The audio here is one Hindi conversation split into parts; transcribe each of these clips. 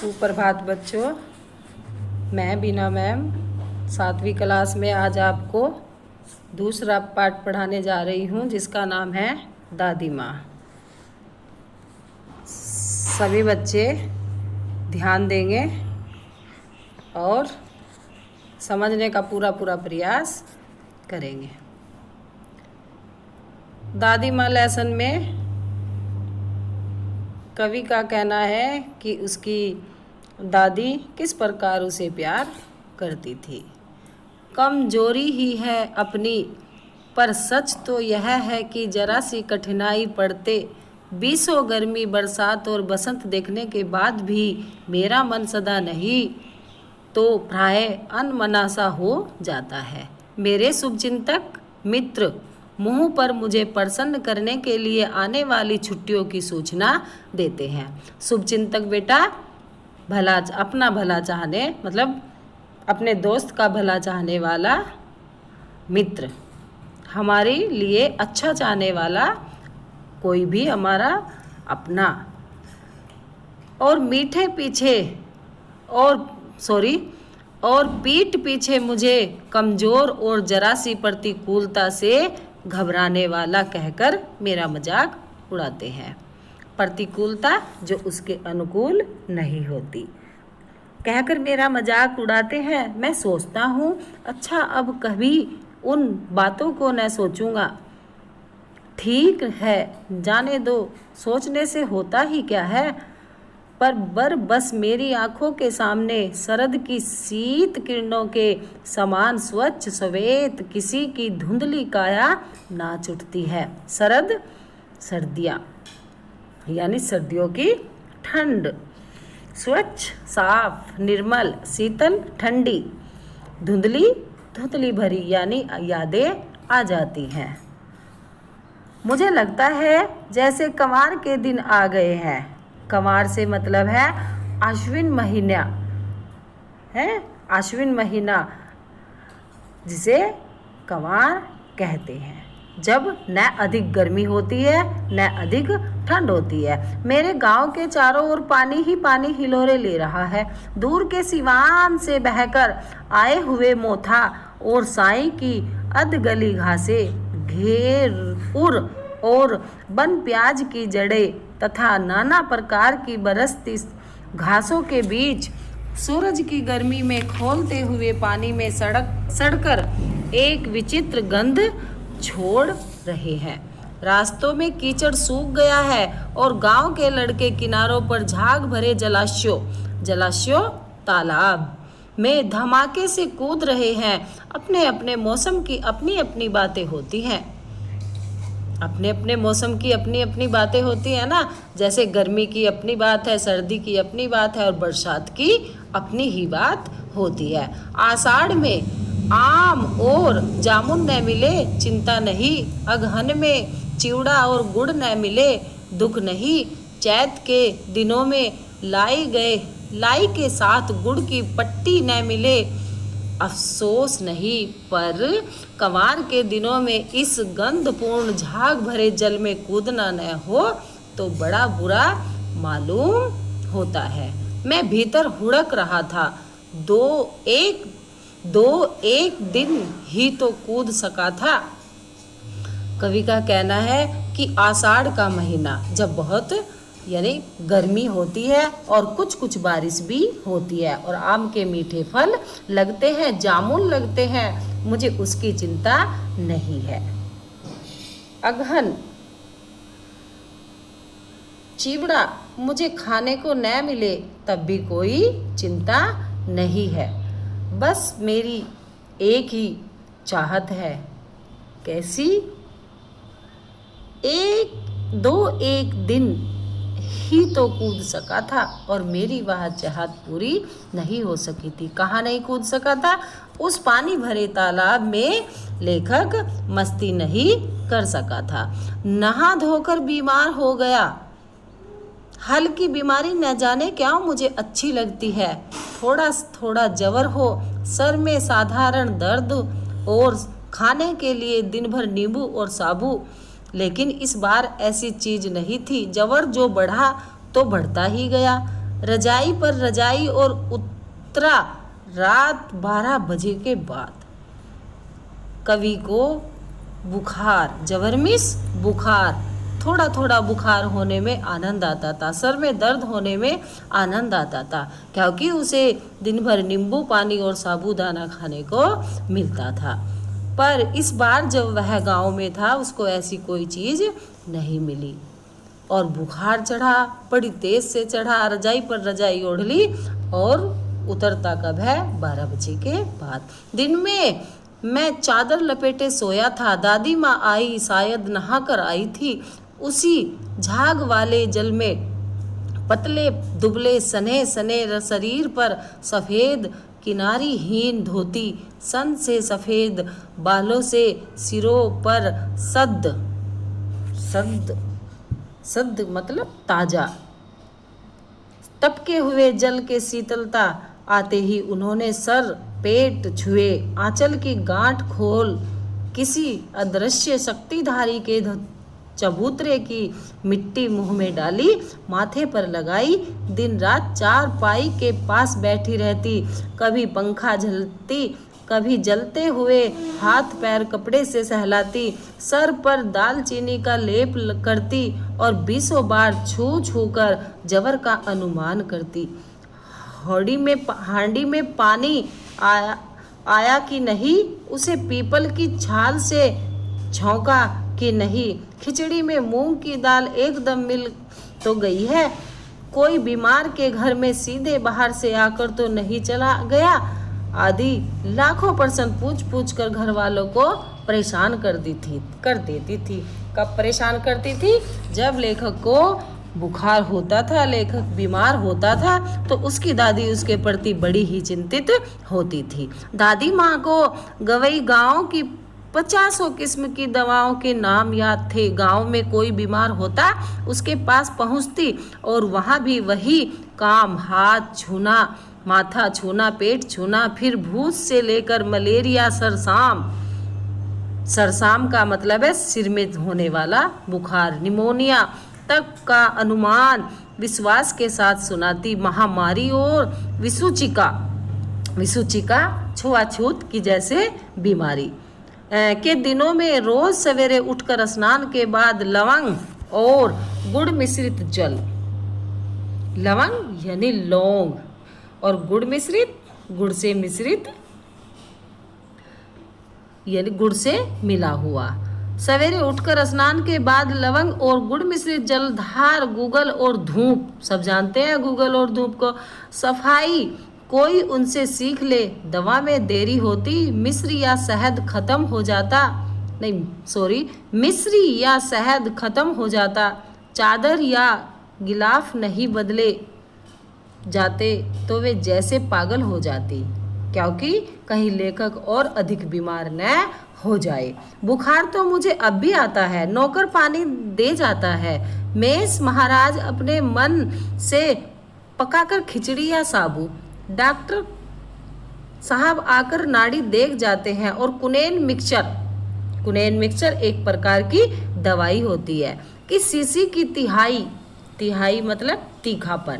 सुप्रभात बच्चों, मैं बीना मैम 7वीं क्लास में आज आपको दूसरा पाठ पढ़ाने जा रही हूँ, जिसका नाम है दादी माँ। सभी बच्चे ध्यान देंगे और समझने का पूरा प्रयास करेंगे। दादी माँ लेसन में कवि का कहना है कि उसकी दादी किस प्रकार उसे प्यार करती थी। कमजोरी ही है अपनी, पर सच तो यह है कि जरा सी कठिनाई पड़ते, बीसों गर्मी बरसात और बसंत देखने के बाद भी मेरा मन सदा नहीं तो प्राय अनमना सा हो जाता है। मेरे शुभचिंतक मित्र मुंह पर मुझे प्रसन्न करने के लिए आने वाली छुट्टियों की सूचना देते हैं। शुभचिंतक बेटा अपना भला चाहने, मतलब अपने दोस्त का भला चाहने वाला मित्र, हमारे लिए अच्छा चाहने वाला कोई भी हमारा अपना। और मीठे पीछे और पीठ पीछे मुझे कमज़ोर और जरा सी प्रतिकूलता से घबराने वाला कहकर मेरा मजाक उड़ाते हैं। प्रतिकूलता जो उसके अनुकूल नहीं होती कहकर मेरा मजाक उड़ाते हैं। मैं सोचता हूँ, अच्छा अब कभी उन बातों को न सोचूंगा। ठीक है, जाने दो, सोचने से होता ही क्या है। पर बस मेरी आंखों के सामने शरद की शीत किरणों के समान स्वच्छ श्वेत किसी की धुंधली काया नाच उठती है। सर्दियाँ यानी सर्दियों की ठंड, स्वच्छ साफ निर्मल शीतल ठंडी, धुंधली भरी यानी यादें आ जाती हैं। मुझे लगता है जैसे कंवार के दिन आ गए हैं। कंवार से मतलब है आश्विन महीना, आश्विन महीना जिसे कंवार कहते हैं, जब न अधिक गर्मी होती है न अधिक ठंड होती है। मेरे गांव के चारों ओर पानी ही पानी हिलोरे ले रहा है। दूर के सिवान से बहकर आए हुए मोथा और साई की अधगली घासें, घेर और बन प्याज की जड़ें तथा नाना प्रकार की बरसती घासों के बीच सूरज की गर्मी में खौलते हुए पानी में सड़कर एक विचित्र गंध छोड़ रहे हैं। रास्तों में कीचड़ सूख गया है और गांव के लड़के किनारों पर झाग भरे जलाशयों तालाब में धमाके से कूद रहे हैं। अपने अपने मौसम की अपनी अपनी बातें होती हैं। अपने अपने मौसम की अपनी अपनी बातें होती है ना। जैसे गर्मी की अपनी बात है, सर्दी की अपनी बात है और बरसात की अपनी ही बात होती है। आषाढ़ में आम और जामुन न मिले चिंता नहीं, अगहन में चिवड़ा और गुड़ न मिले दुख नहीं, चैत के दिनों में लाई के साथ गुड़ की पट्टी न मिले अफसोस नहीं, पर कंवार के दिनों में इस गंधपूर्ण झाग भरे जल में कूदना न हो तो बड़ा बुरा मालूम होता है। मैं भीतर हुड़क रहा था। एक दिन ही तो कूद सका था। कवि का कहना है कि आषाढ़ का महीना जब बहुत यानी गर्मी होती है और कुछ बारिश भी होती है और आम के मीठे फल लगते हैं, जामुन लगते हैं, मुझे उसकी चिंता नहीं है। अगहन चिवड़ा मुझे खाने को न मिले तब भी कोई चिंता नहीं है। बस मेरी एक ही चाहत है, कैसी? एक दिन ही तो कूद सका था और मेरी वह चाहत पूरी नहीं हो सकी थी। कहाँ नहीं कूद सका था? उस पानी भरे तालाब में लेखक मस्ती नहीं कर सका था। नहा धोकर बीमार हो गया। हल्की बीमारी न जाने क्या मुझे अच्छी लगती है। थोड़ा जवर हो, सर में साधारण दर्द और खाने के लिए दिन भर नींबू और साबू, लेकिन इस बार ऐसी चीज नहीं थी। जवर जो बढ़ा तो बढ़ता ही गया। रजाई पर रजाई और उतरा रात 12 बजे के बाद। कवि को बुखार, जवर्मिस बुखार, थोड़ा थोड़ा बुखार होने में आनंद आता था, सर में दर्द होने में आनंद आता था, क्योंकि उसे दिन भर नींबू पानी और साबूदाना खाने को मिलता था। पर इस बार जब वह गांव में था उसको ऐसी कोई चीज़ नहीं मिली और बुखार चढ़ा, बड़ी तेज से चढ़ा। रजाई पर रजाई ओढ़ ली और उतरता कब है? 12 बजे के बाद। दिन में मैं चादर लपेटे सोया था। दादी माँ आई, शायद नहाकर आई थी। उसी झाग वाले जल में पतले दुबले सने सने शरीर पर सफ़ेद किनारीहीन धोती, सन से सफ़ेद बालों से सिरों पर सद मतलब ताजा टपके हुए जल के शीतलता आते ही उन्होंने सर पेट छुए, आंचल की गांठ खोल किसी अदृश्य शक्तिधारी के चबूतरे की मिट्टी मुंह में डाली, माथे पर लगाई। दिन रात चारपाई के पास बैठी रहती, कभी पंखा झलती, कभी जलते हुए हाथ पैर कपड़े से सहलाती, सर पर दालचीनी का लेप करती और 20 बार छू छू कर जवर का अनुमान करती। हांडी में पानी आया कि नहीं, उसे पीपल की छाल से झोंका कि नहीं, खिचड़ी में मूंग की दाल एकदम मिल तो गई है, कोई बीमार के घर में सीधे बाहर से आकर तो नहीं चला गया, आदि लाखों प्रश्न पूछ पूछ कर घर वालों को परेशान कर देती थी। कब परेशान करती थी? जब लेखक को बुखार होता था, लेखक बीमार होता था, तो उसकी दादी उसके प्रति बड़ी ही चिंतित होती थी। दादी माँ को गवई गांव की 50 किस्म की दवाओं के नाम याद थे। गांव में कोई बीमार होता उसके पास पहुंचती और वहां भी वही काम, हाथ छूना, माथा छूना, पेट छूना, फिर भूत से लेकर मलेरिया, सरसाम का मतलब है सिर में होने वाला बुखार, निमोनिया तक का अनुमान विश्वास के साथ सुनाती। महामारी और विसूचिका छुआछूत की जैसे बीमारी के दिनों में रोज सवेरे उठकर स्नान के बाद लवंग और गुड़ मिश्रित जल, लवंग यानी लौंग और गुड़ से मिश्रित यानी गुड़ से मिला हुआ, सवेरे उठकर स्नान के बाद लवंग और गुड़ मिश्रित जल, धार, गूगल और धूप, सब जानते हैं गूगल और धूप को, सफाई कोई उनसे सीख ले, दवा में देरी होती, मिश्री या शहद खत्म हो जाता, चादर या गिलाफ नहीं बदले जाते तो वे जैसे पागल हो जाती, क्योंकि कहीं लेखक और अधिक बीमार न हो जाए। बुखार तो मुझे अब भी आता है, नौकर पानी दे जाता है, मेष महाराज अपने मन से पकाकर खिचड़ी या साबू, डॉक्टर साहब आकर नाड़ी देख जाते हैं, और कुनेन मिक्सचर एक प्रकार की दवाई होती है कि शीशी की तिहाई मतलब तीखापन।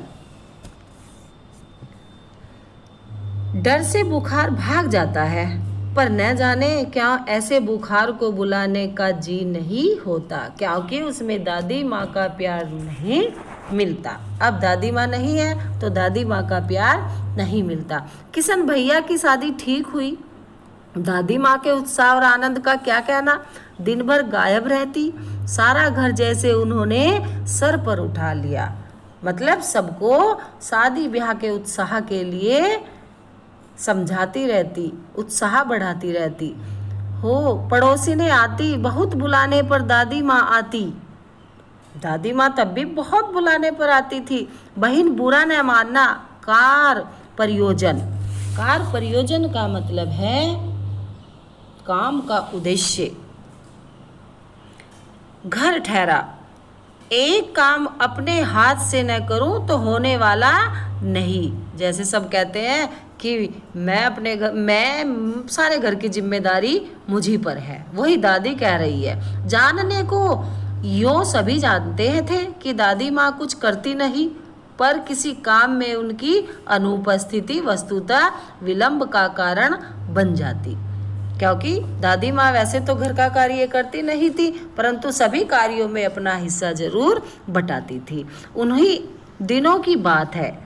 डर से बुखार भाग जाता है, पर न जाने क्या ऐसे बुखार को बुलाने का जी नहीं होता, क्योंकि उसमें दादी माँ का प्यार नहीं मिलता। अब दादी माँ नहीं है तो दादी माँ का प्यार नहीं मिलता। किशन भैया की शादी ठीक हुई, दादी माँ के उत्साह और आनंद का क्या कहना। दिन भर गायब रहती, सारा घर जैसे उन्होंने सर पर उठा लिया, मतलब सबको शादी ब्याह के उत्साह के लिए समझाती रहती, उत्साह बढ़ाती रहती हो। पड़ोसी ने आती, बहुत बुलाने पर दादी माँ आती, दादी माँ तब भी बहुत बुलाने पर आती थी। बहन बुरा न मानना, कार प्रयोजन का मतलब है काम का उद्देश्य। घर ठहरा, एक काम अपने हाथ से न करूं तो होने वाला नहीं। जैसे सब कहते हैं कि मैं सारे घर की जिम्मेदारी मुझी पर है, वही दादी कह रही है। जानने को यो सभी जानते थे कि दादी माँ कुछ करती नहीं, पर किसी काम में उनकी अनुपस्थिति वस्तुतः विलंब का कारण बन जाती। क्योंकि दादी माँ वैसे तो घर का कार्य करती नहीं थी, परंतु सभी कार्यों में अपना हिस्सा जरूर बटाती थी। उन्हीं दिनों की बात है।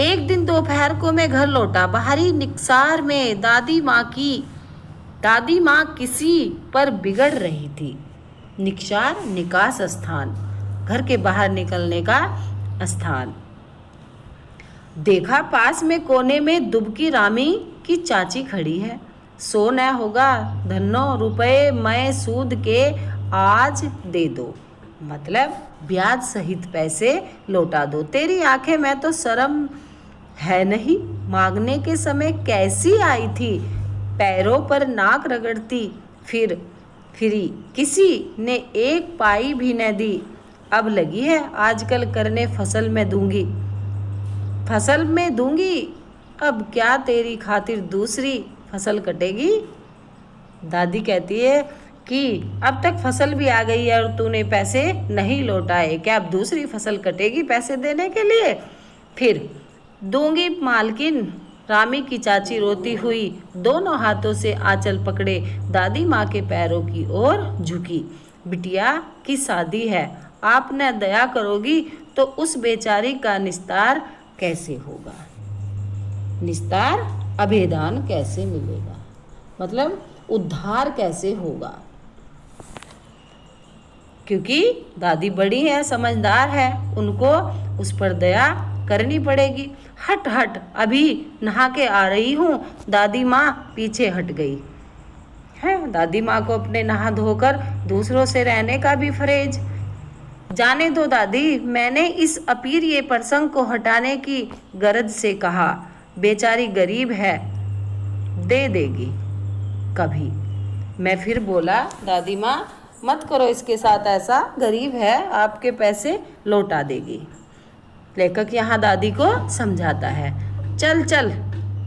एक दिन दोपहर को मैं घर लौटा। बाहरी निकसार में दादी माँ किसी पर बिगड़ रही थी। निकसार निकास स्थान, घर के बाहर निकलने का स्थान। देखा पास में कोने में दुबकी रामी की चाची खड़ी है। सो न होगा धन्नो रुपए मैं सूद के आज दे दो, मतलब ब्याज सहित पैसे लौटा दो। तेरी आंखें में तो शर्म है नहीं, मांगने के समय कैसी आई थी, पैरों पर नाक रगड़ती फिरी, किसी ने एक पाई भी न दी। अब लगी है आजकल करने फसल में दूंगी, अब क्या तेरी खातिर दूसरी फसल कटेगी। दादी कहती है कि अब तक फसल भी आ गई है और तूने पैसे नहीं लौटाए, क्या अब दूसरी फसल कटेगी पैसे देने के लिए। फिर दूंगी मालकिन। रामी की चाची रोती हुई दोनों हाथों से आंचल पकड़े दादी माँ के पैरों की ओर झुकी। बिटिया की शादी है, आप न दया करोगी तो उस बेचारी का निस्तार कैसे होगा, निस्तार अभेदान कैसे मिलेगा, मतलब उद्धार कैसे होगा। क्योंकि दादी बड़ी है, समझदार है, उनको उस पर दया करनी पड़ेगी। हट अभी नहा के आ रही हूँ। दादी माँ पीछे हट गई है। दादी माँ को अपने नहा धोकर दूसरों से रहने का भी फरेज। जाने दो दादी, मैंने इस अपीरिय प्रसंग को हटाने की गरज से कहा। बेचारी गरीब है, दे देगी कभी। मैं फिर बोला, दादी माँ मत करो इसके साथ ऐसा, गरीब है, आपके पैसे लौटा देगी। लेखक यहाँ दादी को समझाता है।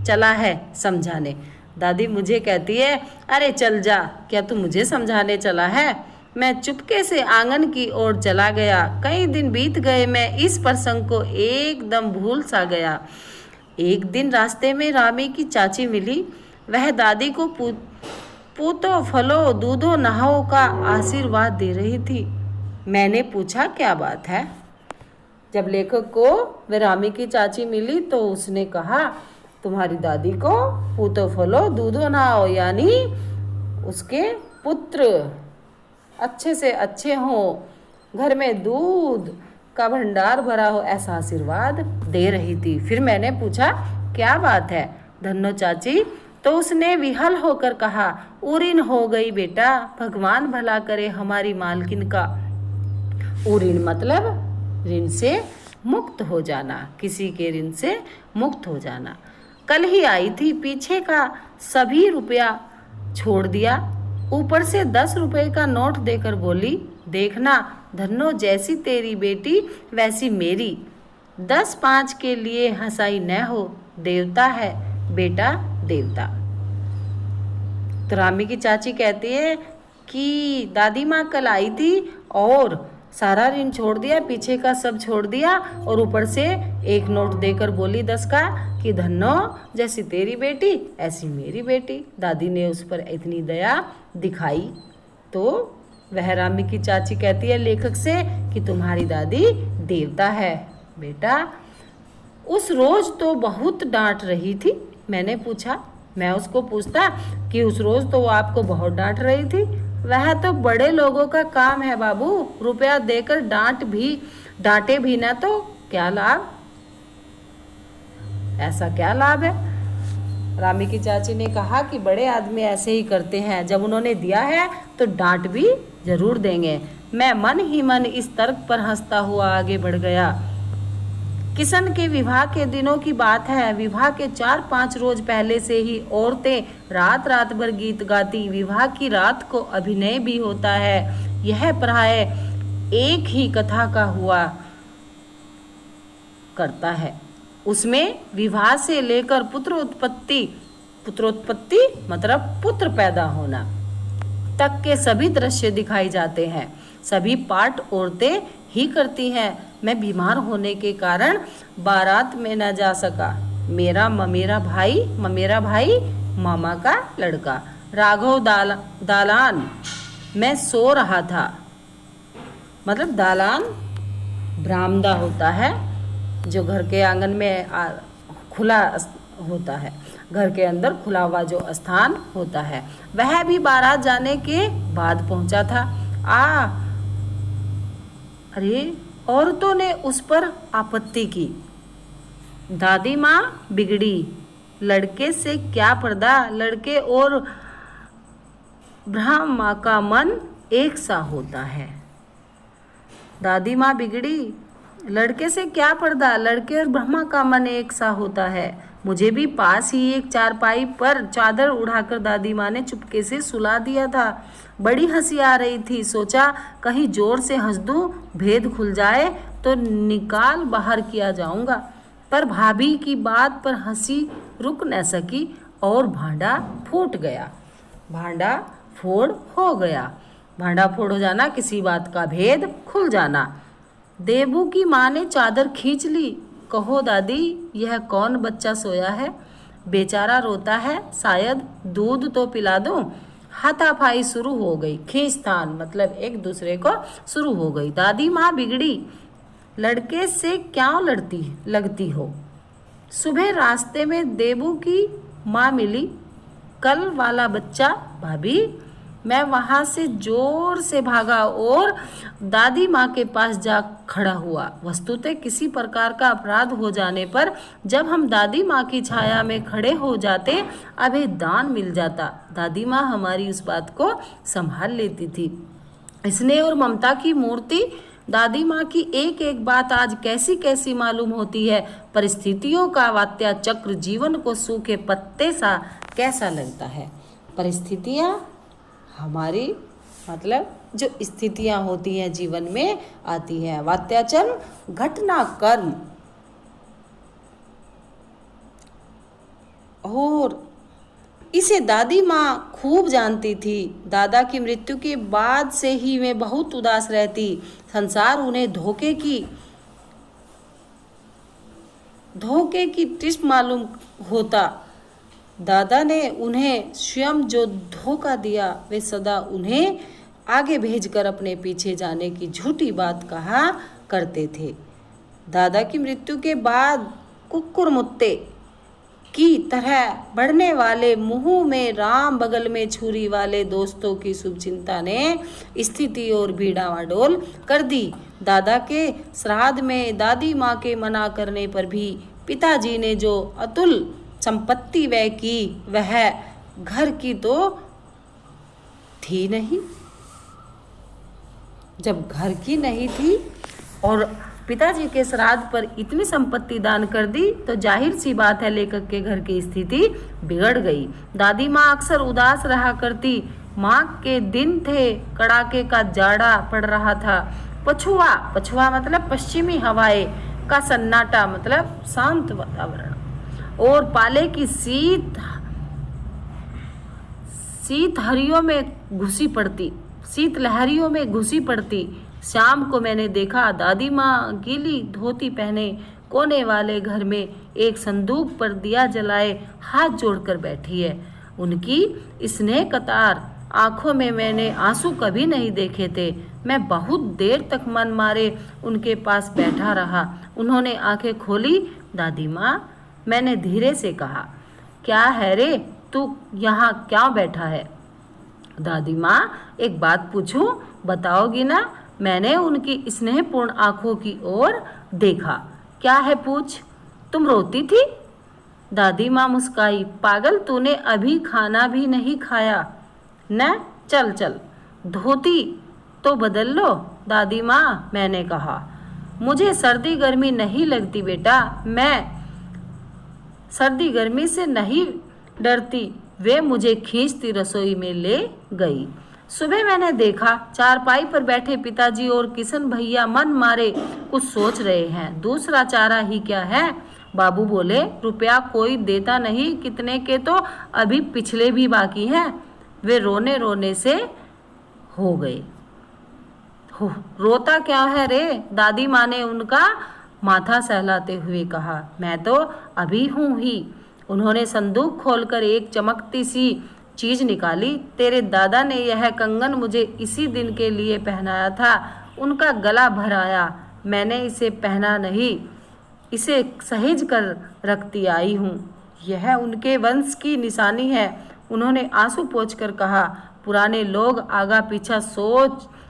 चला है समझाने। दादी मुझे कहती है, अरे चल जा, क्या तू मुझे समझाने चला है। मैं चुपके से आंगन की ओर चला गया। कई दिन बीत गए, मैं इस प्रसंग को एकदम भूल सा गया। एक दिन रास्ते में रामी की चाची मिली। वह दादी को पूतो फलो दूधो नहाओ का आशीर्वाद दे रही थी। मैंने पूछा क्या बात है। जब लेखक को वह रामी की चाची मिली तो उसने कहा, तुम्हारी दादी को पूतो फलो दूधो नहाओ, यानी उसके पुत्र अच्छे से अच्छे हों, घर में दूध का भंडार भरा हो, ऐसा आशीर्वाद दे रही थी। फिर मैंने पूछा क्या बात है धन्नो चाची, तो उसने विहल होकर कहा, उरीन हो गई बेटा, भगवान भला करे हमारी मालकिन का। उरीन मतलब ऋण से मुक्त हो जाना, किसी के ऋण से मुक्त हो जाना। कल ही आई थी, पीछे का सभी रुपया छोड़ दिया, ऊपर से 10 रुपए का नोट देकर बोली, देखना धन्नो, जैसी तेरी बेटी वैसी मेरी, 10-5 के लिए हंसाई न हो, देवता है बेटा देवता। तो रामी की चाची कहती है कि दादी माँ कल आई थी और सारा ऋण छोड़ दिया, पीछे का सब छोड़ दिया, और ऊपर से एक नोट देकर बोली 10 का कि धन्नो, जैसी तेरी बेटी ऐसी मेरी बेटी। दादी ने उस पर इतनी दया दिखाई। तो वह रामी की चाची कहती है लेखक से कि तुम्हारी दादी देवता है बेटा। उस रोज तो बहुत डांट रही थी। मैंने पूछा, मैं उसको पूछता कि उस रोज तो वो आपको बहुत डांट रही थी। वह तो बड़े लोगों का काम है बाबू, रुपया देकर डांटे भी ना तो क्या लाभ, ऐसा क्या लाभ है। रामी की चाची ने कहा कि बड़े आदमी ऐसे ही करते हैं, जब उन्होंने दिया है तो डांट भी जरूर देंगे। मैं मन ही मन इस तर्क पर हंसता हुआ आगे बढ़ गया। किशन के विवाह के दिनों की बात है। विवाह के 4-5 रोज पहले से ही औरतें रात भर गीत गाती। विवाह की रात को अभिनय भी होता है। यह प्राय एक ही कथा का हुआ करता है। उसमें विवाह से लेकर पुत्रोत्पत्ति मतलब पुत्र पैदा होना तक के सभी दृश्य दिखाए जाते हैं। सभी पाठ औरतें ही करती हैं। मैं बीमार होने के कारण बारात में न जा सका। मेरा भाई मामा का लड़का राघव दालान में सो रहा था। मतलब दालान बरामदा होता है जो घर के आंगन में खुला होता है, घर के अंदर खुला हुआ जो स्थान होता है। वह भी बारात जाने के बाद पहुंचा था। अरे औरतों ने उस पर आपत्ति की। दादी माँ बिगड़ी, लड़के से क्या पर्दा, लड़के और ब्रह्मा का मन एक सा होता है। दादी माँ बिगड़ी, लड़के से क्या पर्दा, लड़के और ब्रह्मा का मन एक सा होता है। मुझे भी पास ही एक चारपाई पर चादर उड़ाकर दादी माँ ने चुपके से सुला दिया था। बड़ी हंसी आ रही थी। सोचा कहीं जोर से हंस दूं, भेद खुल जाए तो निकाल बाहर किया जाऊंगा। पर भाभी की बात पर हंसी रुक न सकी और भांडा फूट गया। भांडा फोड़ हो गया। भांडा फोड़ हो जाना, किसी बात का भेद खुल जाना। देबू की माँ ने चादर खींच ली। कहो दादी, यह कौन बच्चा सोया है? बेचारा रोता है, शायद दूध तो पिला दूं। हाथापाई शुरू हो गई। खींचतान मतलब एक दूसरे को शुरू हो गई। दादी माँ बिगड़ी, लड़के से क्यों लगती हो? सुबह रास्ते में देबू की माँ मिली। कल वाला बच्चा भाभी। मैं वहाँ से जोर से भागा और दादी माँ के पास जा खड़ा हुआ। वस्तुतः किसी प्रकार का अपराध हो जाने पर जब हम दादी माँ की छाया में खड़े हो जाते, अभय दान मिल जाता। दादी माँ हमारी उस बात को संभाल लेती थी। स्नेह और ममता की मूर्ति दादी माँ की एक एक बात आज कैसी कैसी मालूम होती है। परिस्थितियों का वात्या चक्र जीवन को सूखे पत्ते सा कैसा लगता है। परिस्थितियाँ हमारी मतलब जो स्थितियाँ होती हैं जीवन में आती हैं। वात्याचल घटना कर्म। और इसे दादी माँ खूब जानती थी। दादा की मृत्यु के बाद से ही वे बहुत उदास रहती। संसार उन्हें धोखे की टिप्स मालूम होता। दादा ने उन्हें स्वयं जो धोखा दिया, वे सदा उन्हें आगे भेजकर अपने पीछे जाने की झूठी बात कहा करते थे। दादा की मृत्यु के बाद कुक्कुरमुत्ते की तरह बढ़ने वाले, मुंह में राम बगल में छुरी वाले दोस्तों की शुभचिंता ने स्थिति और भी डावाडोल कर दी। दादा के श्राद्ध में दादी माँ के मना करने पर भी पिताजी ने जो अतुल संपत्ति व्यय की, वह घर की तो थी नहीं। जब घर की नहीं थी और पिताजी के श्राद्ध पर इतनी संपत्ति दान कर दी, तो जाहिर सी बात है लेखक के घर की स्थिति बिगड़ गई। दादी माँ अक्सर उदास रहा करती। माँ के दिन थे, कड़ाके का जाड़ा पड़ रहा था। पछुआ मतलब पश्चिमी हवाएं का सन्नाटा मतलब शांत वातावरण, और पाले की शीत लहरियों में घुसी पड़ती। शाम को मैंने देखा दादी माँ गीली धोती पहने कोने वाले घर में एक संदूक पर दिया जलाए हाथ जोड़कर बैठी है। उनकी स्नेह कतार आंखों में मैंने आंसू कभी नहीं देखे थे। मैं बहुत देर तक मन मारे उनके पास बैठा रहा। उन्होंने आंखें खोली। दादी माँ, मैंने धीरे से कहा, क्या है रे, तू यहाँ क्यों बैठा है? दादी माँ, एक बात पूछूं, बताओगी ना? मैंने उनकी स्नेहपूर्ण आंखों की ओर देखा। क्या है, पूछ। तुम रोती थी? दादी माँ मुस्काई। पागल, तूने अभी खाना भी नहीं खाया न? चल धोती तो बदल लो। दादी माँ, मैंने कहा, मुझे सर्दी गर्मी नहीं लगती बेटा, मैं सर्दी गर्मी से नहीं डरती। वे मुझे खींचती रसोई में ले गई। सुबह मैंने देखा चारपाई पर बैठे पिताजी और किशन भैया मन मारे कुछ सोच रहे हैं। दूसरा चारा ही क्या है? बाबू बोले, रुपया कोई देता नहीं, कितने के तो अभी पिछले भी बाकी हैं। वे रोने से रोता क्या है रे? दादी माँ ने उनका माथा सहलाते हुए कहा। मैं तो अभी हूँ ही। उन्होंने संदूक खोलकर एक चमकती सी चीज निकाली। तेरे दादा ने यह कंगन मुझे इसी दिन के लिए पहनाया था। उनका गला भर आया। मैंने इसे पहना नहीं, इसे सहेज कर रखती आई हूँ। यह उनके वंश की निशानी है। उन्होंने आंसू पोंछकर कहा। पुराने लोग आगा पीछा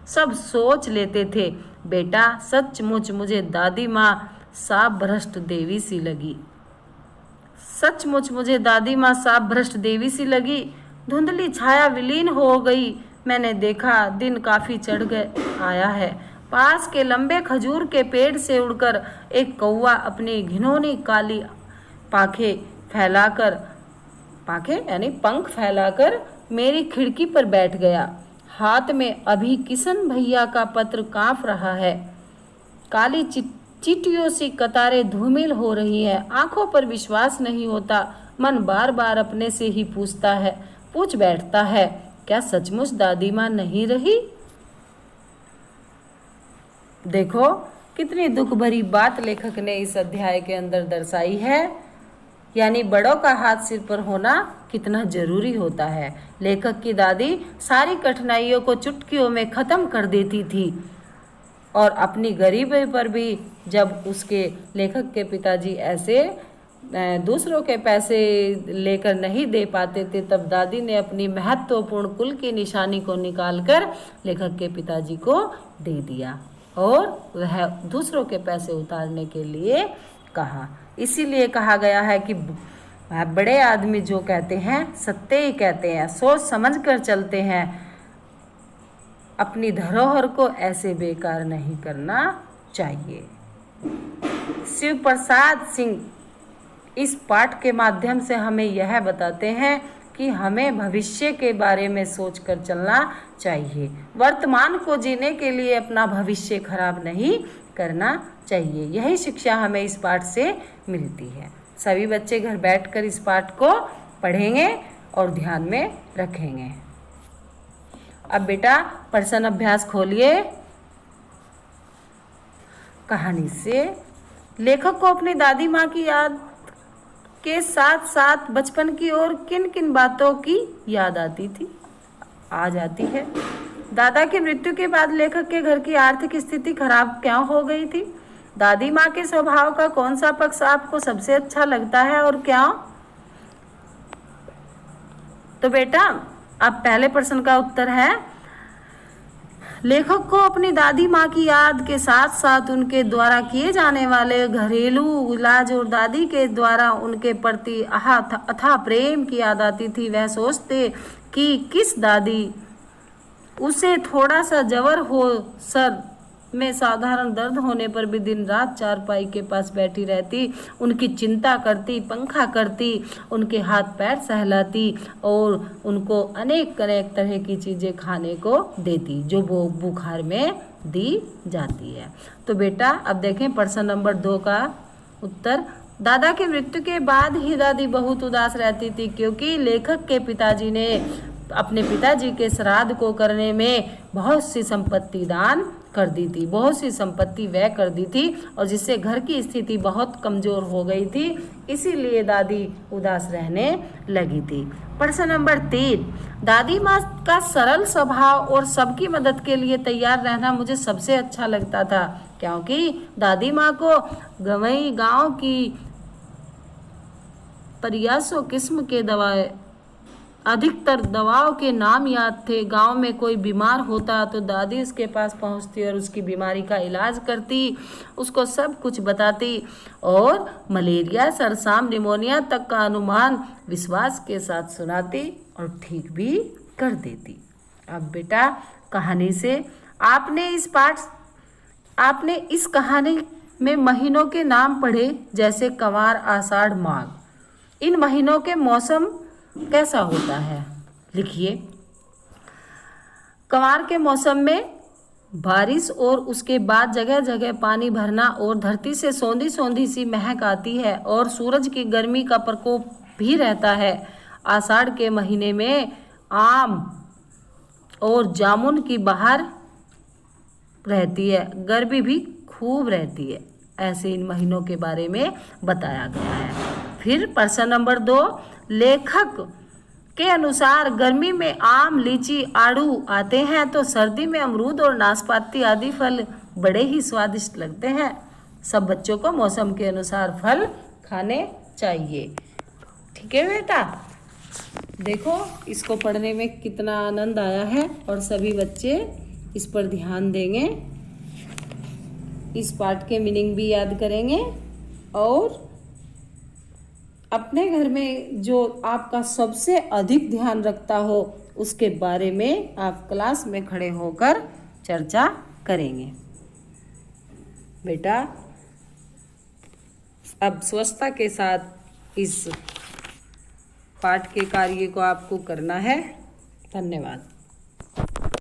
सब सोच लेते थे। बेटा, सचमुच मुझे दादी माँ साफ भ्रष्ट देवी सी लगी। सचमुच मुझे दादी माँ साफ भ्रष्ट देवी सी लगी। धुंधली छाया विलीन हो गई। मैंने देखा दिन काफी चढ़ आया है। पास के लंबे खजूर के पेड़ से उड़कर एक कौवा अपनी घिनौनी काली पंख फैलाकर मेरी खिड़की पर बैठ गया। हाथ में अभी किशन भैया का पत्र कांप रहा है। काली चींटियों सी कतारें धूमिल हो रही है। आंखों पर विश्वास नहीं होता। मन बार बार अपने से ही पूछ बैठता है, क्या सचमुच दादी माँ नहीं रही? देखो कितनी दुख भरी बात लेखक ने इस अध्याय के अंदर दर्शाई है। यानी बड़ों का हाथ सिर पर होना कितना जरूरी होता है। लेखक की दादी सारी कठिनाइयों को चुटकियों में खत्म कर देती थी और अपनी गरीबी पर भी जब उसके लेखक के पिताजी ऐसे दूसरों के पैसे लेकर नहीं दे पाते थे, तब दादी ने अपनी महत्वपूर्ण कुल की निशानी को निकालकर लेखक के पिताजी को दे दिया और वह दूसरों के पैसे उतारने के लिए कहा। इसीलिए कहा गया है कि बड़े आदमी जो कहते हैं सत्य ही कहते हैं, सोच समझ कर चलते हैं। अपनी धरोहर को ऐसे बेकार नहीं करना चाहिए। शिव प्रसाद सिंह इस पाठ के माध्यम से हमें यह बताते हैं कि हमें भविष्य के बारे में सोचकर चलना चाहिए। वर्तमान को जीने के लिए अपना भविष्य खराब नहीं करना चाहिए। यही शिक्षा हमें इस पाठ से मिलती है। सभी बच्चे घर बैठकर इस पाठ को पढ़ेंगे और ध्यान में रखेंगे। अब बेटा प्रश्न अभ्यास खोलिए। कहानी से लेखक को अपनी दादी माँ की याद के साथ साथ बचपन की और किन किन बातों की याद आ जाती है। दादा की मृत्यु के बाद लेखक के घर की आर्थिक स्थिति खराब क्यों हो गई थी? दादी माँ के स्वभाव का कौन सा पक्ष आपको सबसे अच्छा लगता है और क्यों? तो बेटा अब पहले प्रश्न का उत्तर है, लेखक को अपनी दादी माँ की याद के साथ साथ उनके द्वारा किए जाने वाले घरेलू इलाज और दादी के द्वारा उनके प्रति अथाह प्रेम की याद आती थी। वह सोचते कि किस दादी उसे थोड़ा सा जवर हो, सर में साधारण दर्द होने पर भी दिन रात चारपाई के पास बैठी रहती, उनकी चिंता करती, पंखा करती, उनके हाथ पैर सहलाती और उनको अनेक अनेक तरह की चीज़ें खाने को देती जो वो बुखार में दी जाती है। तो बेटा अब देखें प्रश्न नंबर 2 का उत्तर। दादा की मृत्यु के बाद ही दादी बहुत उदास रहती थी क्योंकि लेखक के पिताजी ने अपने पिताजी के श्राद्ध को करने में बहुत सी संपत्ति दान कर दी थी, बहुत सी संपत्ति व्यय कर दी थी और जिससे घर की स्थिति बहुत कमजोर हो गई थी। इसीलिए दादी उदास रहने लगी थी। प्रश्न नंबर 3, दादी माँ का सरल स्वभाव और सबकी मदद के लिए तैयार रहना मुझे सबसे अच्छा लगता था क्योंकि दादी माँ को गंवई गांव की परियासों किस्म के अधिकतर दवाओं के नाम याद थे। गांव में कोई बीमार होता तो दादी उसके पास पहुंचती और उसकी बीमारी का इलाज करती, उसको सब कुछ बताती और मलेरिया, सरसाम, निमोनिया तक का अनुमान विश्वास के साथ सुनाती और ठीक भी कर देती। अब बेटा कहानी से आपने इस कहानी में महीनों के नाम पढ़े जैसे कंवार, आषाढ़, माघ। इन महीनों के मौसम कैसा होता है लिखिए। कंवार के मौसम में बारिश और उसके बाद जगह जगह पानी भरना और धरती से सौंधी सौंधी सी महक आती है और सूरज की गर्मी का प्रकोप भी रहता है। आषाढ़ के महीने में आम और जामुन की बहार रहती है, गर्मी भी खूब रहती है। ऐसे इन महीनों के बारे में बताया गया है। फिर प्रश्न नंबर 2, लेखक के अनुसार गर्मी में आम, लीची, आड़ू आते हैं तो सर्दी में अमरूद और नाशपाती आदि फल बड़े ही स्वादिष्ट लगते हैं। सब बच्चों को मौसम के अनुसार फल खाने चाहिए। ठीक है बेटा, देखो इसको पढ़ने में कितना आनंद आया है और सभी बच्चे इस पर ध्यान देंगे, इस पाठ के मीनिंग भी याद करेंगे और अपने घर में जो आपका सबसे अधिक ध्यान रखता हो उसके बारे में आप क्लास में खड़े होकर चर्चा करेंगे। बेटा अब स्वच्छता के साथ इस पाठ के कार्य को आपको करना है। धन्यवाद।